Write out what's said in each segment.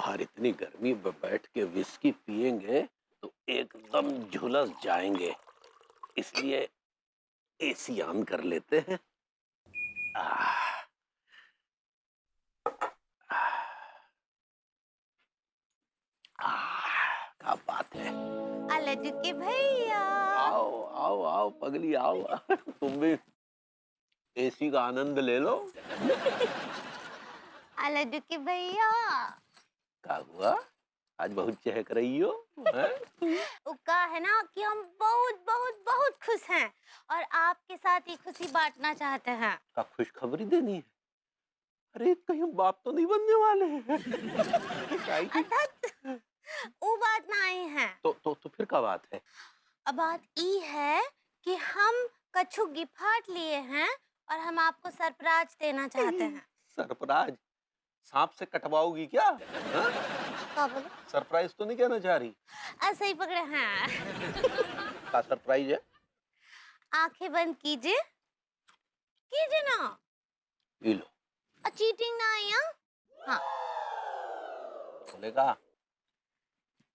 बाहर इतनी गर्मी में बैठ के विस्की पिएंगे तो एकदम झुलस जाएंगे, इसलिए एसी ऑन कर लेते हैं। आह, क्या बात है। लड्डू के भैया, आओ आओ आओ पगली आओ। तुम भी एसी का आनंद ले लो। लड्डू के भैया। क्या हुआ, आज बहुत चहक रही हो? वो कहा है ना कि हम बहुत बहुत बहुत खुश हैं और आपके साथ ये खुशी बांटना चाहते हैं। क्या खुशखबरी देनी है? अरे कहीं हम बाप तो नहीं बनने वाले हैं? अर्थात वो बात नहीं है। तो फिर क्या बात है? अब बात ये है कि हम कछु गिफ्ट लिए हैं और हम आपको सरप्राइज देना चाहते हैं। सरप्राइज? सांप से कटवाओगी क्या? हाँ? क्या बोले? सरप्राइज तो नहीं कहना चाह रही? ऐसे ही पकड़े हैं। क्या सरप्राइज है? आंखें बंद कीजिए, कीजिए ना। ये लो। चीटिंग ना आई। हाँ, बोलेगा।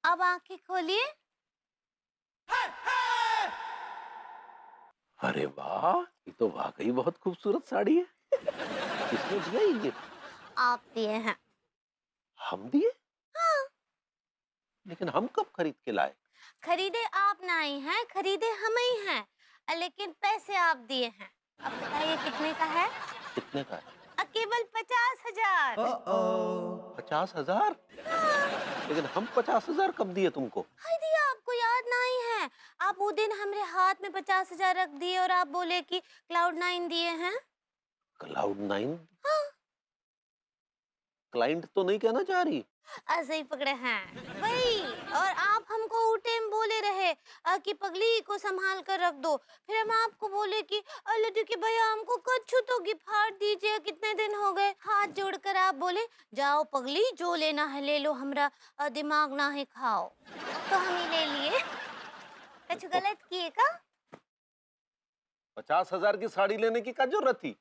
अब आंखें खोलिए। अरे वाह, ये तो वाकई बहुत खूबसूरत साड़ी है। किसने दिया ये गिफ्ट? आप दिए हैं। हम दिए? हाँ। लेकिन हम कब खरीद के लाए? खरीदे आप नहीं हैं, खरीदे हम ही हैं, लेकिन पैसे आप दिए हैं। अब बताइए कितने का है? कितने का है? केवल 50,000। 50,000? लेकिन हम 50,000 कब दिए तुमको? हाय दिया, आपको याद नहीं है? आप वो दिन हमारे हाथ में 50,000 रख दिए और आप बोले कि Cloud9 दिए हैं। Cloud9? हाँ। क्लाइंट तो नहीं कहना चाह रही? ऐसे ही पकड़े हैं वही। और आप हमको वो टाइम बोले रहे कि पगली को संभाल कर रख दो। फिर हम आपको बोले कि लड्डू के भैया हमको कछु तो गिफ्ट दीजिए, कितने दिन हो गए। हाथ जोड़कर आप बोले जाओ पगली, जो लेना है ले लो, हमरा दिमाग ना है खाओ। तो हम ही ले लिए। कछु गलत किए का? 50,000 की साड़ी लेने की क्या जरूरत थी?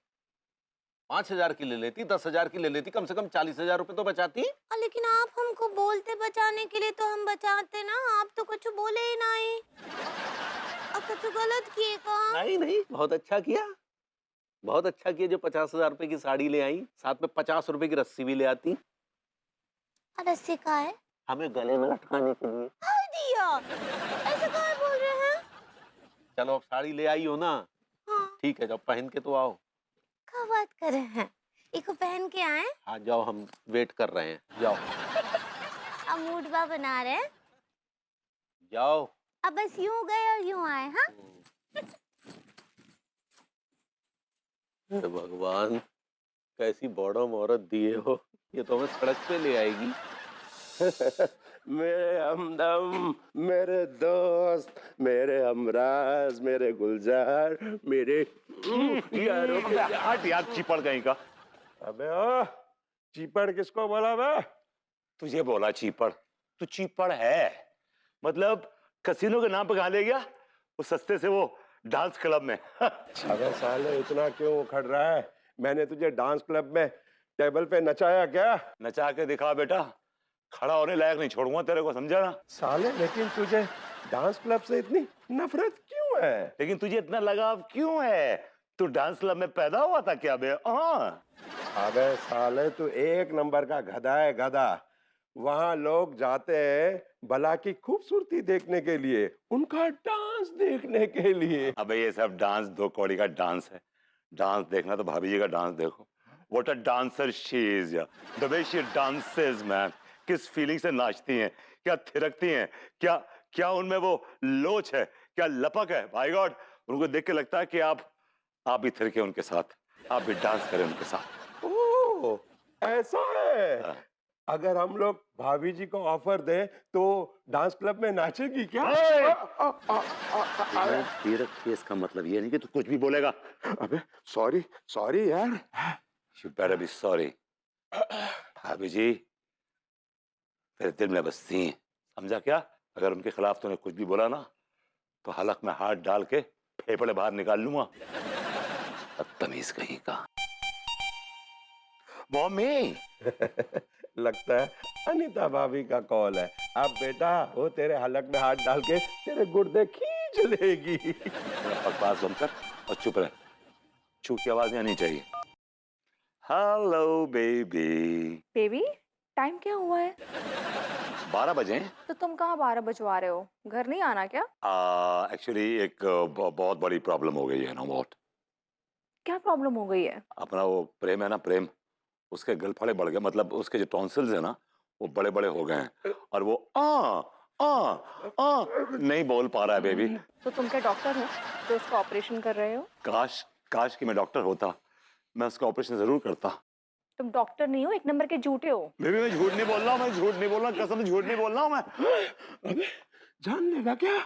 5,000 की ले लेती, 10,000 की ले लेती, कम से कम 40,000 रुपए तो बचाती। लेकिन आप हमको बोलते बचाने के लिए तो हम बचाते ना, आप तो कुछ बोले ही नहीं। और कुछ गलत किए का? नहीं नहीं, बहुत अच्छा किया, बहुत अच्छा किया जो 50,000 रुपए की साड़ी ले आई, साथ में 50 रुपए की रस्सी भी ले आती। रस्सी का है? हमें गले में लटकाने के लिए। हाय दिया, ऐसे काहे बोल रहे हैं? चलो अब साड़ी ले आई हो ना? हाँ। ठीक है, जब पहन के तो आओ। क्या बात कर रहे हैं? इसको पहन के आए? हाँ जाओ, हम वेट कर रहे हैं, जाओ। अब मूडवा बना रहे हैं। जाओ। अब बस यूं गए और यूं आए। हाँ। भगवान, कैसी बॉडम औरत दिए हो, ये तो हमें सड़क पे ले आएगी। मेरे हमदम, मेरे दोस्त, मेरे हमराज, मेरे गुलजार, मेरे यारों के हट यार, चिपड़ गई का। अबे ओ, चीपड़ किसको बोला बे? तुझे बोला चीपड़? तू चीपड़ है, मतलब कसिनो के नाम पे कहाँ ले गया वो सस्ते से वो डांस क्लब में। अबे साले इतना क्यों उखड़ रहा है? मैंने तुझे डांस क्लब में टेबल पे नचाया क्या? नचा के दिखा बेटा, खड़ा होने लायक नहीं छोड़ूंगा तेरे को, समझा ना? साले लेकिन तुझे डांस क्लब से इतनी नफरत क्यों है? लेकिन तुझे इतना लगाव क्यों है? तू डांस क्लब में पैदा हुआ था क्या बे? हाँ। अबे साले तू एक नंबर का गधा है, गधा। वहां लोग जाते हैं भला की खूबसूरती देखने के लिए, उनका डांस देखने के लिए। अबे ये सब डांस दो कौड़ी का डांस है। डांस देखना तो भाभी जी का डांस देखो। What a dancer she is, yeah. The way she dances, man. किस फीलिंग से नाचती हैं, क्या थिरकती हैं, क्या क्या उनमें वो लोच है, क्या लपक है। भाई गॉड, उनको देख के लगता है कि आप भी थिरके उनके साथ, आप भी डांस करें उनके साथ। ओह, ऐसा है? अगर हम लोग भाभी जी को ऑफर दें तो डांस क्लब में नाचेगी क्या? इसका मतलब ये नहीं कि तू कुछ भी बोलेगा। अबे सॉरी सॉरी यार। You better be sorry. भाभी जी तेरे दिल में बसती हैं, समझा क्या? अगर उनके खिलाफ तूने कुछ भी बोला ना तो हलक में हाथ डाल के फेफड़े बाहर निकाल लूंगा। बदतमीज कहीं का। मम्मी लगता है अनीता भाभी का कॉल है। अब बेटा वो तेरे हलक में हाथ डाल के तेरे गुर्दे खींच लेगी। मेरा बकवास बंद कर और चुप रह। चू की आवाज नहीं आनी चाहिए। Hello baby. बेबी, टाइम क्या हुआ है? 12 बजे। तो तुम कहाँ 12 बजवा रहे हो? घर नहीं आना क्या? एक्चुअली एक बहुत बड़ी प्रॉब्लम हो गई है ना। व्हाट? क्या प्रॉब्लम हो गई है? अपना वो प्रेम है ना, प्रेम, उसके गलफड़े बढ़ गए। मतलब उसके जो टॉन्सिल्स है ना वो बड़े बड़े हो गए हैं और वो आ नहीं बोल पा रहा है बेबी। तो तुम क्या डॉक्टर हो जो उसका ऑपरेशन कर रहे हो? काश काश कि मैं डॉक्टर होता, मैं उसका ऑपरेशन जरूर करता। तुम डॉक्टर नहीं हो, एक नंबर के झूठे हो। बेबी मैं झूठ नहीं बोल रहा हूँ, मैं झूठ नहीं बोल रहा, कसम से झूठ नहीं बोल रहा हूँ मैं। अबे जान लेगा क्या?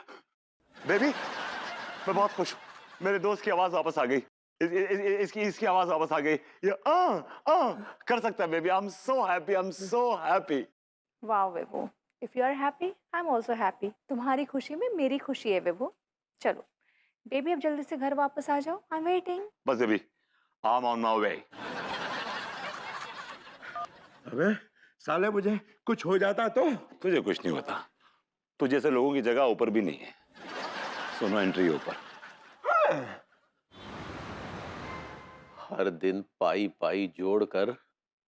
बेबी मैं बहुत खुश हूँ, मेरे दोस्त की आवाज वापस आ गई। इसकी आवाज वापस आ गई। ये कर सकता है baby. I am so happy, I am so happy. वाह Vibhu, if you are happy I am also happy. तुम्हारी खुशी में मेरी खुशी है विभू। चलो बेबी अब जल्दी से घर वापस आ जाओ, आई एम वेटिंग। बस baby I M on my way. अबे साले मुझे कुछ हो जाता तो? तुझे कुछ नहीं होता, तुझे जैसे लोगों की जगह ऊपर भी नहीं है। सुनो एंट्री ऊपर। हर दिन पाई पाई जोड़कर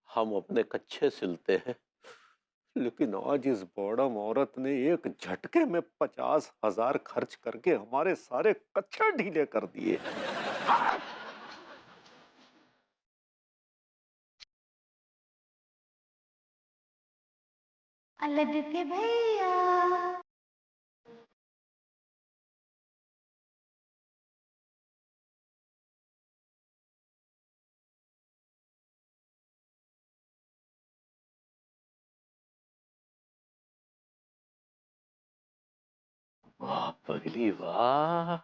हम अपने कच्चे सिलते हैं, लेकिन आज इस बॉडम औरत ने एक झटके में 50,000 खर्च करके हमारे सारे कच्चे ढीले कर दिए। लड्डू के भैया, वाह पगली वाह,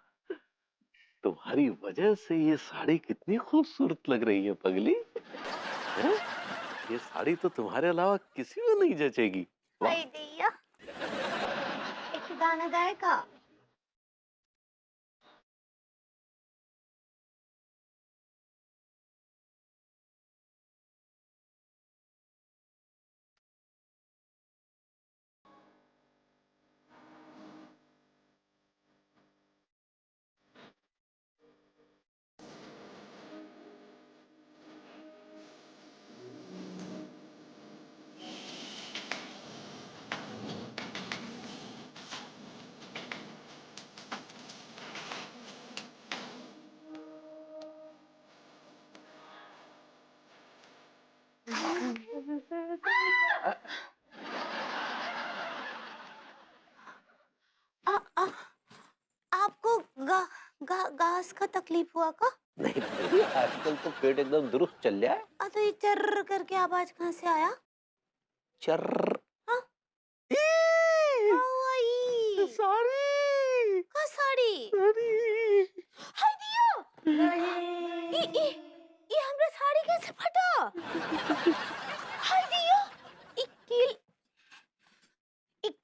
तुम्हारी वजह से ये साड़ी कितनी खूबसूरत लग रही है पगली। हैं? ये साड़ी तो तुम्हारे अलावा किसी में नहीं जचेगी। वाह। भाई दैया, एक गाना गाएगा? आ, आ, आपको गैस का तकलीफ हुआ का? नहीं पगली, आजकल तो पेट एकदम दुरुस्त चल रहा है। तो ये चर्र करके आवाज कहाँ से आया? चर्र। हाँ? ई! क्या हुआ ई? साड़ी का साड़ी? साड़ी। हाय दिया! ये हमरा साड़ी कैसे फटा? हाय दिया!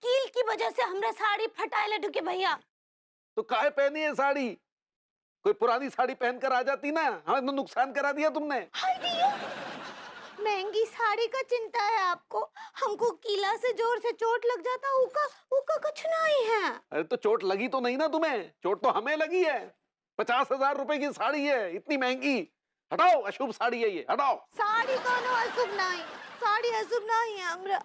कील की वजह से हमरा साड़ी फटा लड्डू के भैया। तो काहे पहनी है साड़ी? कोई पुरानी साड़ी पहनकर आ जाती ना, हमें तो नुकसान करा दिया तुमने। हाय दिया! महंगी साड़ी का चिंता है आपको, हमको कीला से जोर से चोट लग जाता, उका उका कुछ नहीं है। अरे तो चोट लगी तो नहीं ना तुम्हें, चोट तो हमें लगी है। 50,000 रुपए की साड़ी है, इतनी महंगी। हटाओ, अशुभ साड़ी है ये, हटाओ। साड़ी कोनो अशुभ नहीं, साड़ी अशुभ नहीं है हमरा।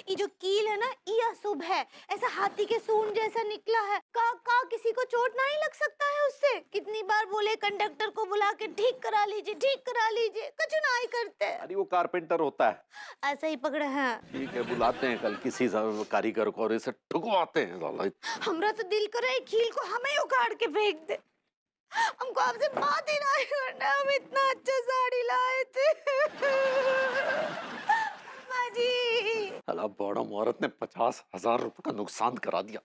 ये जो कील है ना, ये अशुभ है। ऐसा हाथी के सूंड जैसा निकला है। का किसी को चोट नहीं लग सकता है उससे? कितनी बार बोले कंडक्टर को बुला के ठीक करा लीजिए, ठीक करा लीजिए, कुछ नहीं करते। अरे वो कारपेंटर होता है। ऐसा ही पकड़े हैं। ठीक है, बुलाते हैं कल किसी कारीगर को और इसे ठुकवाते हैं साला। हमरा तो दिल करे कील को हमें उखाड़ के फेंक दे। हमको आपसे बात ही नहीं करना, हम इतना अच्छा साड़ी लाए थे। माजी। साला बॉडम औरत ने 50,000 रुपए का नुकसान करा दिया।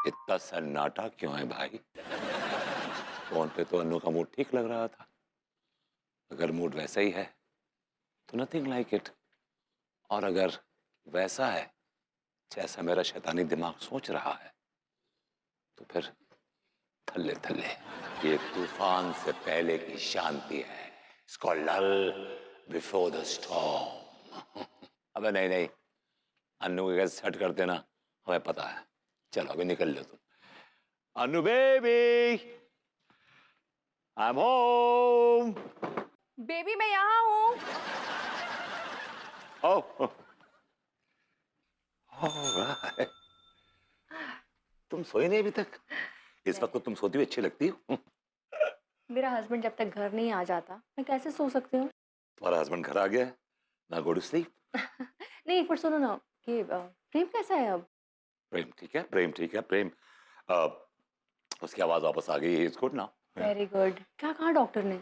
इतना सन्नाटा क्यों है भाई? फोन पे तो अन्नू का मूड ठीक लग रहा था। अगर मूड वैसा ही है तो नथिंग लाइक इट। और अगर वैसा है जैसा मेरा शैतानी दिमाग सोच रहा है तो फिर थल्ले थल्ले। ये तूफान से पहले की शांति है, इसको लल बिफोर द स्टॉर्म। अबे नहीं नहीं, अन्नू के कैसे सेट करते ना, हमें पता है। चलो अभी निकल लो तुम। Annu baby, I am home. Baby मैं यहाँ हूँ। ओह, ऑलराइट। तुम सोई नहीं अभी तक? इस वक्त तुम सोती हुई अच्छी लगती हो। मेरा हस्बैंड जब तक घर नहीं आ जाता मैं कैसे सो सकती हूँ? तुम्हारा हस्बैंड घर आ गया है ना? Go to sleep. नहीं पर सुनो ना, कि प्रेम कैसा है अब? प्रेम ठीक है, प्रेम ठीक है, प्रेम अ, उसकी आवाज वापस आ गई। इज गुड ना। Very good. क्या कहा डॉक्टर ने?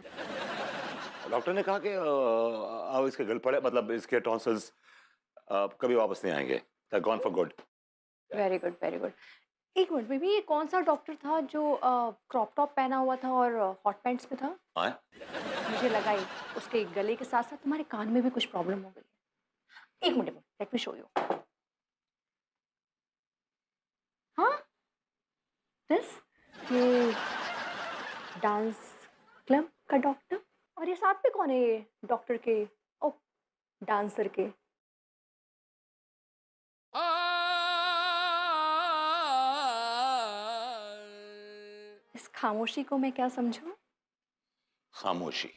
डॉक्टर ने कहा कि अब इसके गल पड़े, मतलब इसके टॉन्सिल्स कभी वापस नहीं आएंगे। Gone for good. Very good very good. एक मिनट बेबी, ये कौन सा डॉक्टर था जो क्रॉप टॉप पहना हुआ था और हॉट पैंट्स में था? हाँ, मुझे लगा ही उसके गले के साथ साथ तुम्हारे कान में भी कुछ प्रॉब्लम हो गई है। एक minute, let me show you. हाँ, दिस, ये डांस क्लब का डॉक्टर। और ये साथ में कौन है ये डॉक्टर के? ओ, डांसर के। इस खामोशी को मैं क्या समझूं? खामोशी।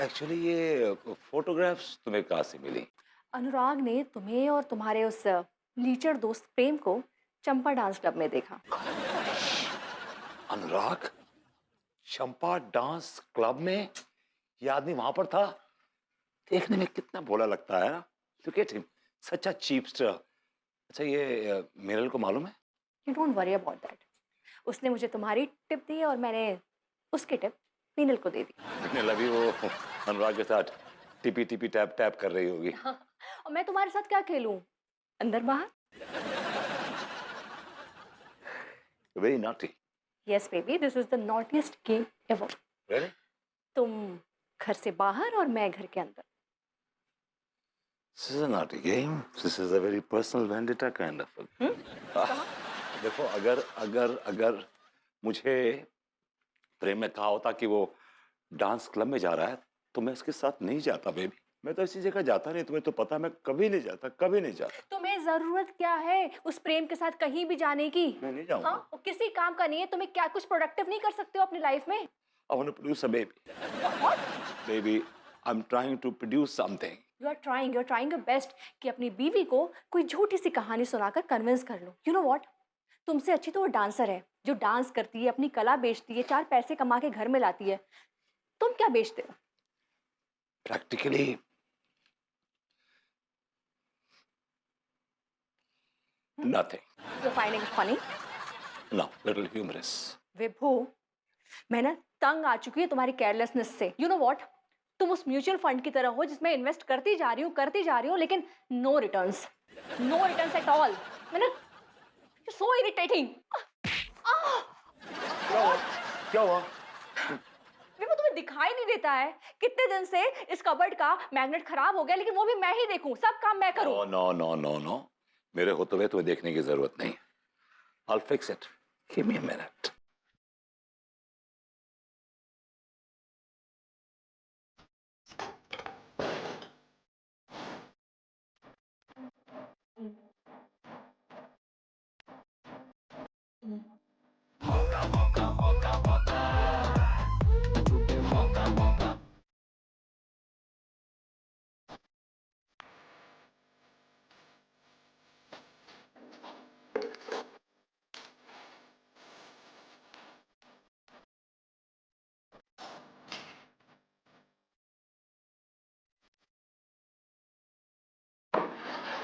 एक्चुअली ये फोटोग्राफ्स तुम्हें कहाँ से मिली? अनुराग ने तुम्हें और तुम्हारे उस लीचर दोस्त प्रेम को चंपा डांस क्लब में देखा। अनुराग चंपा डांस क्लब में? ये आदमी वहां पर था? देखने में कितना भोला लगता है ना। लुक एट हिम, सच अ चीपस्टर। अच्छा ये मिनल को मालूम है? You don't worry about that. उसने मुझे तुम्हारी टिप दी और मैंने उसकी टिप मीनल को दे दी। मिनल अभी वो अनुराग के साथ टिपी टिपी टैप टैप कर रही होगी। और मैं तुम्हारे साथ क्या खेलूं? अंदर बाहर? Very naughty. Yes baby, this is the naughtiest game ever. Really? तुम घर से बाहर और मैं घर के अंदर। This is a naughty game. This is a very personal vendetta kind of. देखो अगर अगर अगर मुझे प्रेम ने कहा होता कि वो डांस क्लब में जा रहा है तो मैं इसके साथ नहीं जाता बेबी। मैं तो ऐसी जगह जाता नहीं, तुम्हें तो पता है, मैं कभी नहीं जाता, कभी नहीं जाता। तुम्हें जरूरत क्या है उस प्रेम के साथ कहीं भी जाने की? मैं नहीं जाऊंगा। हाँ, वो किसी काम का नहीं है। तुम्हें क्या कुछ प्रोडक्टिव नहीं कर सकते हो अपनी लाइफ में? I want to produce a baby. Baby, I'm trying to produce something. You are trying your best कि अपनी बीवी को कोई झूठी सी कहानी सुनाकर कन्विंस कर लो। यू नो व्हाट, तुमसे अच्छी तो वो डांसर है जो डांस करती है, अपनी कला बेचती है, 4 पैसे कमा के घर में लाती है। तुम क्या बेचते हो? Practically, nothing. You're finding it funny? No, little humorous. विभू, मैं ना तंग आ चुकी है तुम्हारी केयरलेसनेस से। यू नो व्हाट, तुम उस म्यूचुअल फंड की तरह हो जिसमें इन्वेस्ट करती जा रही हो लेकिन नो रिटर्न्स एट ऑल। मैंने सो इरिटेटिंग। क्या हुआ? विभू, तुम्हें दिखाई नहीं देता है कितने दिन से इस कबर्ड का मैग्नेट खराब हो गया, लेकिन वो भी मैं ही देखूं, सब काम मैं करूं। नो नो नो नो, मेरे होते हुए तुम्हें देखने की जरूरत नहीं। I'll fix it. Give me a minute.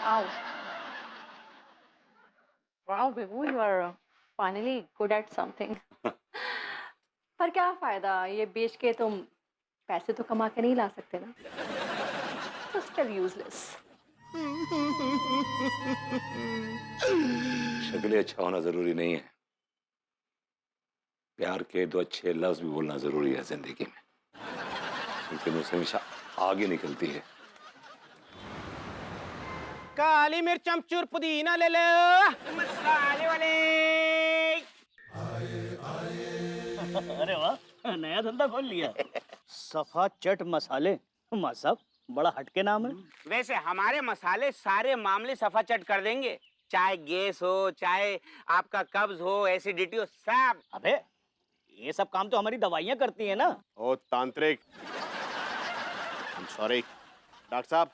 Wow. Wow, Vibhu, you are finally good at something. पर क्या फायदा, ये बेच के तुम पैसे तो कमा के नहीं ला सकते ना। So still useless. शक्लें अच्छा होना जरूरी नहीं है, प्यार के 2 अच्छे लफ्ज भी बोलना जरूरी है जिंदगी में, लेकिन उससे हमेशा आगे निकलती है। काली मिर्च अमचूर पुदीना ले लो मसाले वाले। अरे वाह, नया धंधा खोल लिया। सफा चट मसाले, माँ साहब बड़ा हटके नाम है। वैसे हमारे मसाले सारे मामले सफाचट कर देंगे, चाहे गैस हो, चाहे आपका कब्ज हो, एसिडिटी हो, सब। अबे ये सब काम तो हमारी दवाइयाँ करती है ना। ओ तांत्रिक, सॉरी डॉक्टर साहब,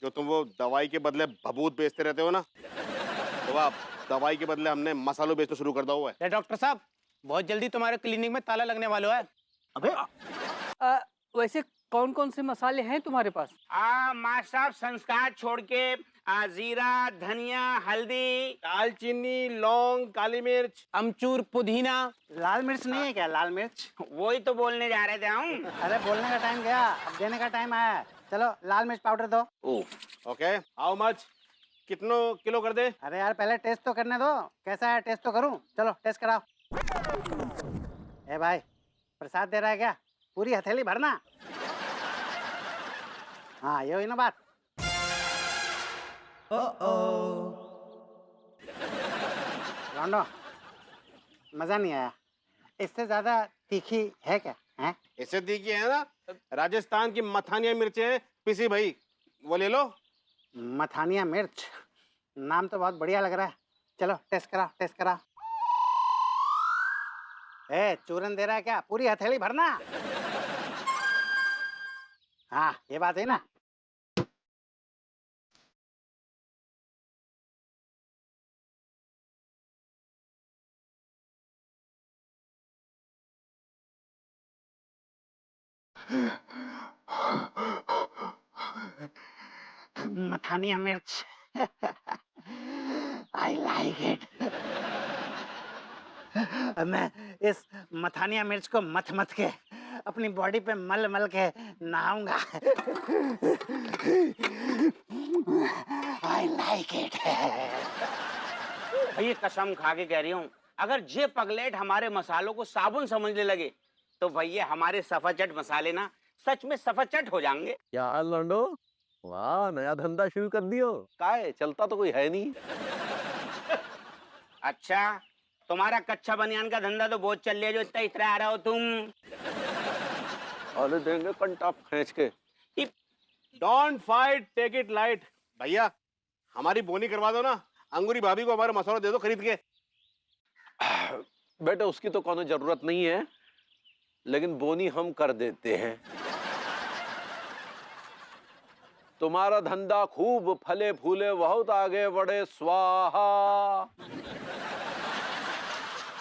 जो तुम वो दवाई के बदले भभूत बेचते रहते हो ना, तो आप दवाई के बदले हमने मसालों बेचना शुरू कर दिया हुआ है। डॉक्टर साहब, बहुत जल्दी तुम्हारे क्लिनिक में ताला लगने वाला है। अबे वैसे कौन कौन से मसाले हैं तुम्हारे पास? माँ साहब, संस्कार छोड़ के जीरा, धनिया, हल्दी, दालचीनी, लौंग, काली मिर्च, अमचूर, पुदीना। लाल मिर्च नहीं है क्या? लाल मिर्च? वही तो बोलने जा रहे थे हम। अरे बोलने का टाइम गया, अब देने का टाइम आया। चलो लाल मिर्च पाउडर दो। Okay, how much? कितनों किलो कर दे? अरे यार पहले टेस्ट तो करने दो, कैसा है टेस्ट तो करूं। चलो टेस्ट कराओ। ए भाई, प्रसाद दे रहा है क्या? पूरी हथेली भरना। हाँ ये हुई ना बात। लौंडो, मजा नहीं आया। इससे ज्यादा तीखी है क्या? हैं? इससे तीखी है ना राजस्थान की मथानिया मिर्चें हैं, पिसी भाई, वो ले लो। मथानिया मिर्च, नाम तो बहुत बढ़िया लग रहा है। चलो टेस्ट कराओ, टेस्ट कराओ। चूरन दे रहा है क्या? पूरी हथेली भरना। हाँ ये बात है ना। मथानिया मिर्च। I like it. मैं इस मथानिया मिर्च को मथ मथ के अपनी बॉडी पे मल मल के नहाऊंगा। I like it. भैया कसम खा के कह रही हूँ, अगर जे पगलेट हमारे मसालों को साबुन समझने लगे तो भैया हमारे सफाचट मसाले ना सच में सफाचट हो जाएंगे। क्या हाल लौंडो? वाह, नया धंधा शुरू कर दियो। काहे, चलता तो कोई है नहीं। अच्छा, तुम्हारा कच्चा बनियान का धंधा तो बहुत चल रहा है, जो इतना इतरा आ रहा हो तुम। अरे देंगे कंटाप खींच के। Don't fight, take it light. भैया हमारी बोनी करवा दो ना, अंगूरी भाभी को हमारा मसाला दे दो खरीद के। बेटे उसकी तो कोनो जरूरत नहीं है, लेकिन बोनी हम कर देते हैं। तुम्हारा धंधा खूब फले फूले, बहुत आगे बढ़े, स्वाहा।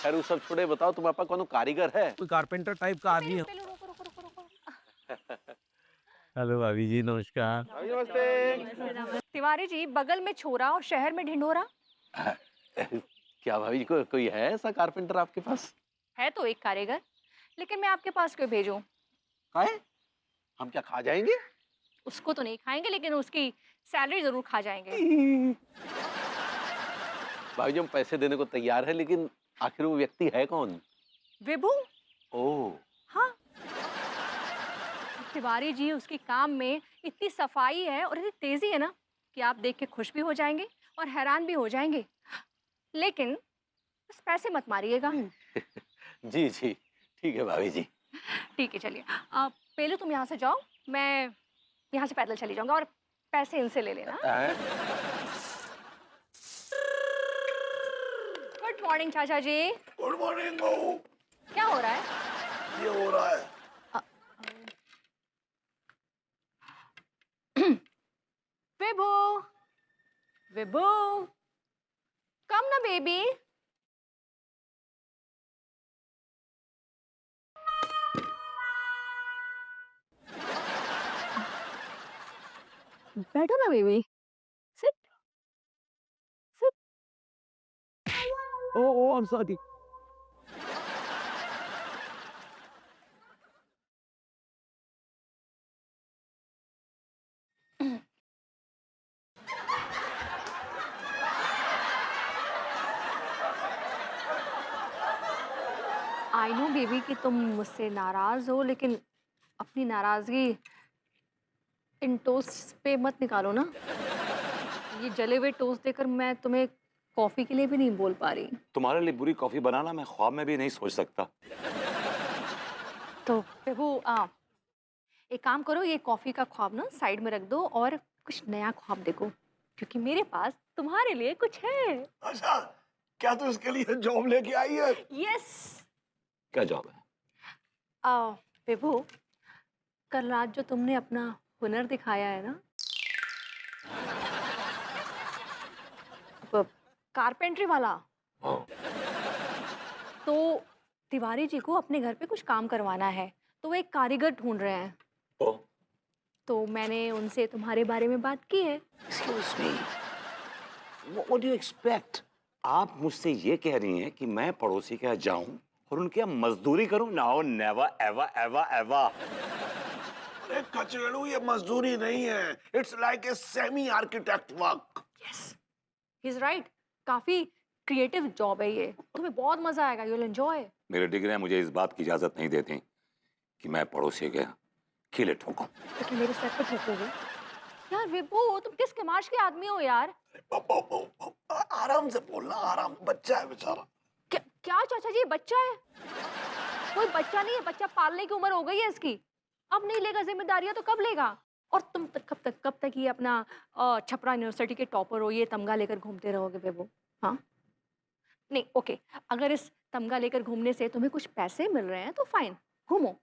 खैर वो सब छोड़े, बताओ तुम्हारे पास कोनो कारीगर है? कोई कारपेंटर टाइप का आदमी है? हेलो भाभी जी, नमस्कार। नमस्ते। तिवारी जी, बगल में छोरा और शहर में ढिंढोरा। क्या भाभी जी, कोई है ऐसा कारपेंटर आपके पास? है तो एक कारीगर, लेकिन मैं आपके पास क्यों भेजूं? काहे? हम क्या खा जाएंगे? उसको तो नहीं खाएंगे, लेकिन उसकी सैलरी जरूर खा जाएंगे। भाभी जी हम पैसे देने को तैयार है, लेकिन आखिर वो व्यक्ति है कौन? विभू। ओह, हाँ, तिवारी जी, उसके काम में इतनी सफाई है और इतनी तेजी है ना कि आप देख के खुश भी हो जाएंगे और हैरान भी हो जाएंगे। लेकिन बस पैसे मत मारिएगा। जी जी ठीक है भाभी जी। ठीक है, चलिए। पहले तुम यहाँ से जाओ, मैं यहाँ से पैदल चली जाऊंगा और पैसे इनसे ले लेना। गुड मॉर्निंग चाचा जी। गुड मॉर्निंग बहू। क्या हो रहा है? ये हो रहा है। विभू, विभू, कम ना बेबी। बैठो ना baby, sit sit. Oh I am sorry. I know baby कि तुम मुझसे नाराज हो, लेकिन अपनी नाराजगी इन टोस्ट पे मत निकालो ना। ये जले हुए टोस्ट देकर मैं तुम्हें कॉफी के लिए भी नहीं बोल पा रही। तुम्हारे लिए बुरी कॉफी बनाना मैं ख्वाब में भी नहीं सोच सकता। तो प्रभु एक काम करो, ये कॉफी का ख्वाब ना साइड में रख दो और कुछ नया ख्वाब देखो, क्योंकि मेरे पास तुम्हारे लिए कुछ है। अच्छा, क्या तू इसके लिए जॉब लेके आई है? यस। क्या जॉब है? प्रभु, कल रात जो तुमने अपना हुनर दिखाया है ना, कारपेंट्री वाला, तो तिवारी जी को अपने घर पे कुछ काम करवाना है, तो वो एक कारीगर ढूंढ रहे हैं। तो मैंने उनसे तुम्हारे बारे में बात की है। Excuse me. What do you expect? आप मुझसे ये कह रही हैं कि मैं पड़ोसी के यहाँ जाऊं और उनके यहाँ मजदूरी करूं? No, never, ever, ever, ever. अरे कचड़ू, ये मजदूरी नहीं है। It's like a semi architect work. Yes, he is right. काफी क्रिएटिव जॉब है ये, तुम्हें बहुत मजा आएगा, यू विल एंजॉय। मेरे डिग्री मुझे इस बात की इजाजत नहीं देती कि मैं पड़ोसी के यहाँ कीले ठोकूं। तो क्या मेरे सर पे ठोकोगे? यार विभू, तुम किस किमाश के आदमी हो यार? आराम से बोलना, आराम। बच्चा है बेचारा। क्या चाचा जी, बच्चा है? कोई बच्चा नहीं है, बच्चा पालने की उम्र हो गई है इसकी। अब नहीं लेगा जिम्मेदारियां तो कब लेगा? और तुम कब तक ये अपना छपरा यूनिवर्सिटी के टॉपर हो, ये तमगा लेकर घूमते रहोगे विभू? हाँ नहीं, ओके, अगर इस तमगा लेकर घूमने से तुम्हें कुछ पैसे मिल रहे हैं तो फाइन, घूमो।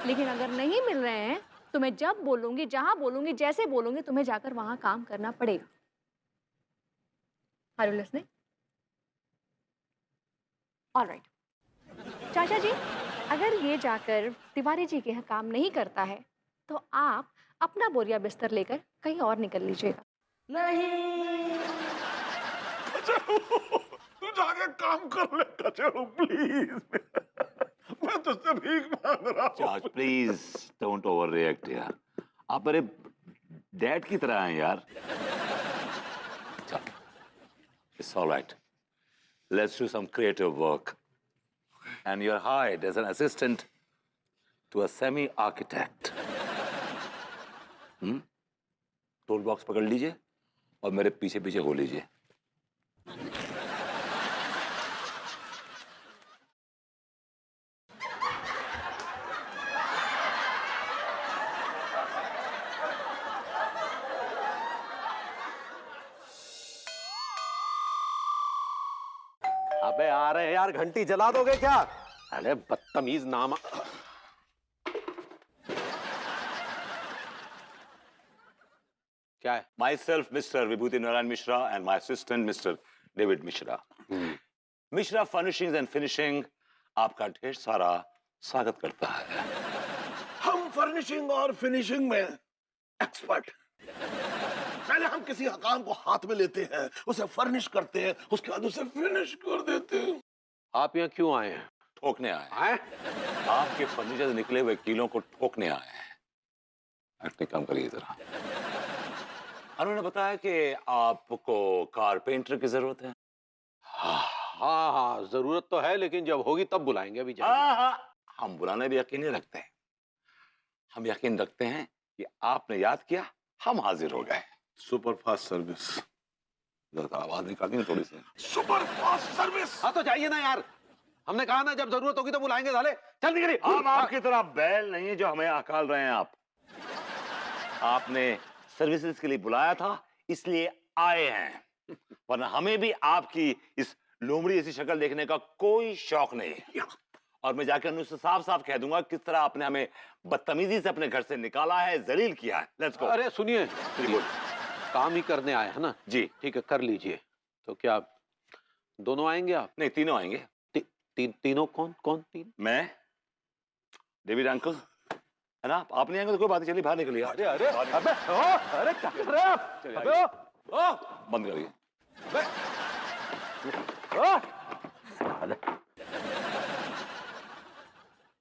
लेकिन अगर नहीं मिल रहे हैं तो मैं जब बोलूंगी, जहां बोलूंगी, जैसे बोलूंगी, तुम्हें जाकर वहां काम करना पड़ेगा। Are you listening? ऑलराइट। चाचा जी, अगर ये जाकर तिवारी जी के यहाँ काम नहीं करता है तो आप अपना बोरिया बिस्तर लेकर कहीं और निकल लीजिएगा। तू जाके काम कर ले कचड़ू, प्लीज। मैं तुझसे भीख मांग रहा हूँ। George, please don't over react यार। आप मेरे डैड की तरह हैं यार। It's all right. Let's do some creative work. And you're hired as an assistant to a semi-architect. Tool box पकड़ लीजिए और मेरे पीछे पीछे हो लीजिए। अबे आ रहे हैं यार, घंटी जला दोगे क्या? अरे बदतमीज नाम। क्या है? Myself, Mr. Vibhuti Narayan Mishra, and my assistant, Mr. David Mishra. Mishra Furnishings and Finishing आपका ढेर सारा स्वागत करता है। हम फर्निशिंग और फिनिशिंग में एक्सपर्ट। पहले हम किसी काम को हाथ में लेते हैं, उसे फर्निश करते हैं, उसके बाद उसे फिनिश कर देते हैं। आप यहाँ क्यों आए हैं? ठोकने आए हैं। आपके फर्नीचर से निकले हुए कीलों को ठोकने आए हैं। एक्टिंग कम करिए जरा। उन्होंने बताया कि आपको कारपेंटर की जरूरत है। हाँ हाँ, जरूरत तो है, लेकिन जब होगी तब बुलाएंगे। अभी हाँ, हम बुलाने भी यकीन नहीं रखते हैं। हम यकीन रखते हैं कि आपने याद किया, हम हाजिर हो गए। Super fast service. आवाज निकालिए ना थोड़ी सी। Super fast service. हाँ तो जाइए ना यार, हमने कहा ना जब जरूरत होगी तो बुलाएंगे। साले चल निकलिए। हम आपकी तरह बैल नहीं है जो हमें अकाल रहे हैं। आपने सर्विसेज के लिए बुलाया था, इसलिए आए हैं, वरना हमें भी आपकी इस लोमड़ी जैसी शक्ल देखने का कोई शौक नहीं है। और मैं जाकर उनसे साफ साफ कह दूंगा किस तरह आपने हमें बदतमीजी से अपने घर से निकाला है, जलील किया है। Let's go. अरे सुनिए, काम ही करने आए हैं ना जी। ठीक है, कर लीजिए। तो क्या दोनों आएंगे आप? नहीं, तीनों आएंगे। तीनों कौन कौन? तीन? मैं, डेविड अंकल, है ना? आप नहीं आएंगे तो कोई बात नहीं, चलिए बाहर निकलिए। अरे अरे अबे अरे क्या कर रहे हैं आप? अबे बंद करिए। अबे